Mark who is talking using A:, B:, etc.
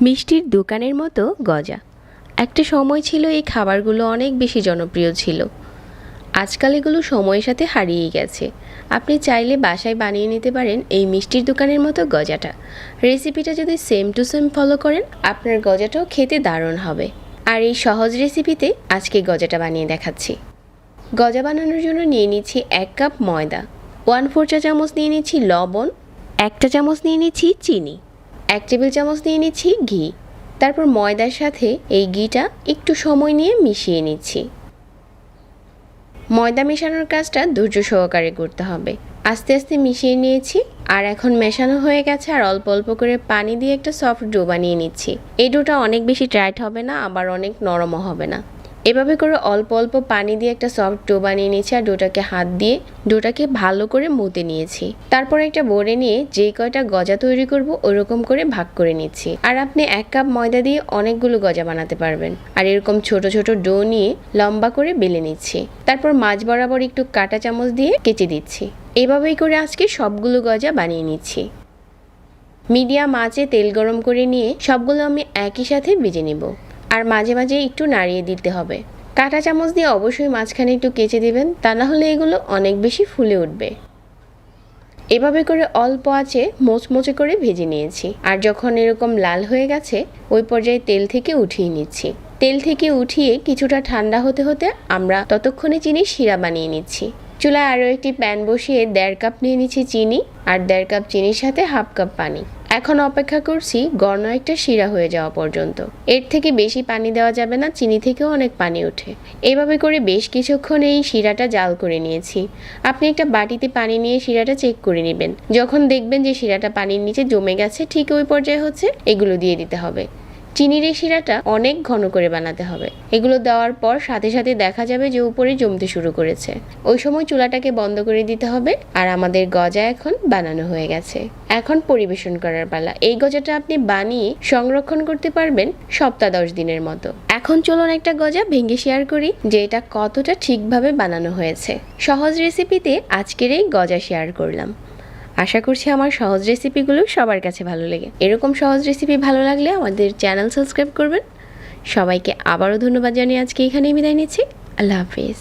A: মিষ্টির দোকানের মতো গজা। একটা সময় ছিল এই খাবারগুলো অনেক বেশি জনপ্রিয় ছিল। আজকাল এগুলো সময়ের সাথে হারিয়ে গেছে। আপনি চাইলে বাসায় বানিয়ে নিতে পারেন এই মিষ্টির দোকানের মতো গজাটা। রেসিপিটা যদি সেম টু সেম ফলো করেন, আপনার গজাটাও খেতে দারুণ হবে। আর এই সহজ রেসিপিতে আজকে গজাটা বানিয়ে দেখাচ্ছি। গজা বানানোর জন্য নিয়ে নিচ্ছি 1 কাপ ময়দা, 1/4 চা চামচ নিয়ে নিচ্ছি লবণ, 1 চা চামচ নিয়ে নিচ্ছি চিনি, 1 টেবিল চামচ নিয়ে নিচ্ছি ঘি। তারপর ময়দার সাথে এই ঘিটা একটু সময় নিয়ে মিশিয়ে নিচ্ছি। ময়দা মেশানোর কাজটা ধৈর্য সহকারে করতে হবে। আস্তে আস্তে মিশিয়ে নিয়েছি। আর এখন মেশানো হয়ে গেছে, আর অল্প অল্প করে পানি দিয়ে একটা সফট ডো বানিয়ে নিচ্ছি। এই ডোটা অনেক বেশি টাইট হবে না, আবার অনেক নরমও হবে না। এভাবে করে অল্প অল্প পানি দিয়ে একটা সফট ডো বানিয়ে নিয়েছি। আর ডোটাকে হাত দিয়ে ডোটাকে ভালো করে মতে নিয়েছি। তারপর একটা বোর্ডে নিয়ে যে কয়টা গজা তৈরি করব ওরকম করে ভাগ করে নিচ্ছি। আর আপনি 1 কাপ ময়দা দিয়ে অনেকগুলো গজা বানাতে পারবেন। আর এরকম ছোট ছোট ডো নিয়ে লম্বা করে বেলে নিচ্ছি। তারপর মাঝ বরাবর একটু কাঁটা চামচ দিয়ে কেচে দিচ্ছি। এভাবেই করে আজকে সবগুলো গজা বানিয়ে নিচ্ছি। মিডিয়াম আঁচে তেল গরম করে নিয়ে সবগুলো আমি একই সাথে ভেজে নেব। আর মাঝে মাঝে একটু নাড়িয়ে দিতে হবে। কাঁটা চামচ দিয়ে অবশ্যই মাঝখানে একটু কেচে দিবেন, তা না হলে এগুলো অনেক বেশি ফুলে উঠবে। এভাবে করে অল্প আঁচে মোচমোচে করে ভেজে নিয়েছি। আর যখন এরকম লাল হয়ে গেছে, ওই পর্যায়ে তেল থেকে উঠিয়ে নিচ্ছি। তেল থেকে উঠিয়ে কিছুটা ঠান্ডা হতে হতে আমরা ততক্ষণে চিনি শিরা বানিয়ে নিচ্ছি। চুলায় আরও একটি প্যান বসিয়ে 1.5 কাপ নিয়ে নিচ্ছি চিনি, আর 1.5 কাপ চিনির সাথে 1/2 কাপ পানি। এখন অপেক্ষা করছি ঘন একটা শিরা হয়ে যাওয়া পর্যন্ত। এর থেকে বেশি পানি দেওয়া যাবে না, চিনি থেকেও অনেক পানি ওঠে। এভাবে করে বেশ কিছুক্ষণ এই শিরাটা জাল করে নিয়েছি। আপনি একটা বাটিতে পানি নিয়ে শিরাটা চেক করে নেবেন। যখন দেখবেন যে শিরাটা পানির নিচে জমে গেছে, ঠিক ওই পর্যায়ে হচ্ছে এগুলো দিয়ে দিতে হবে। চিনির এই শিরাটা অনেক ঘন করে বানাতে হবে। এগুলো দেওয়ার পর সাথে সাথে দেখা যাবে যে উপরে জমতে শুরু করেছে। ওই সময় চুলাটাকে বন্ধ করে দিতে হবে। আর আমাদের গজা এখন বানানো হয়ে গেছে। এখন পরিবেশন করার পালা। এই গজাটা আপনি বানিয়ে সংরক্ষণ করতে পারবেন সপ্তাহ 10 দিনের মতো। এখন চলুন একটা গজা ভেঙে শেয়ার করি যে এটা কতটা ঠিকভাবে বানানো হয়েছে। সহজ রেসিপিতে আজকের এই গজা শেয়ার করলাম। আশা করছি আমার সহজ রেসিপিগুলো সবার কাছে ভালো লাগে। এরকম সহজ রেসিপি ভালো লাগলে আমাদের চ্যানেল সাবস্ক্রাইব করবেন। সবাইকে আবারও ধন্যবাদ জানিয়ে আজকে এখানেই বিদায় নিচ্ছি। আল্লাহ হাফিজ।